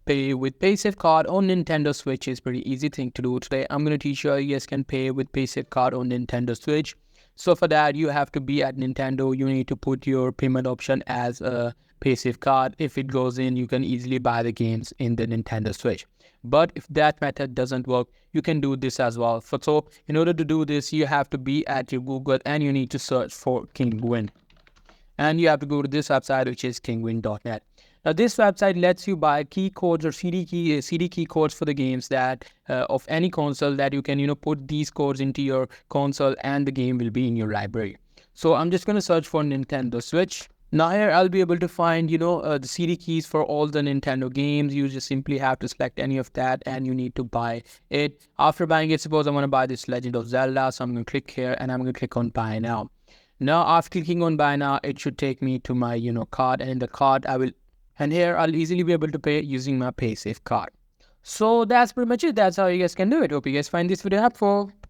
pay with Paysafe card on Nintendo Switch is pretty easy thing to do. Today I'm going to teach you how you guys can pay with Paysafe card on Nintendo Switch. So for that, you have to be at Nintendo. You need to put your payment option as a Paysafe card. If it goes in, you can easily buy the games in the Nintendo Switch. But if that method doesn't work, you can do this as well. So in order to do this, you have to be at your Google and you need to search for Kinguin. And you have to go to this website, which is kinguin.net. Now, this website lets you buy key codes or CD key codes for the games that of any console that you can, put these codes into your console and the game will be in your library. So I'm just going to search for Nintendo Switch. Now here I'll be able to find, the CD keys for all the Nintendo games. You just simply have to select any of that and you need to buy it. After buying it, suppose I want to buy this Legend of Zelda. So I'm going to click here and I'm going to click on buy now. Now, after clicking on buy now, it should take me to my, card, and in the card and here I'll easily be able to pay using my Paysafe card. So that's pretty much it. That's how you guys can do it. Hope you guys find this video helpful.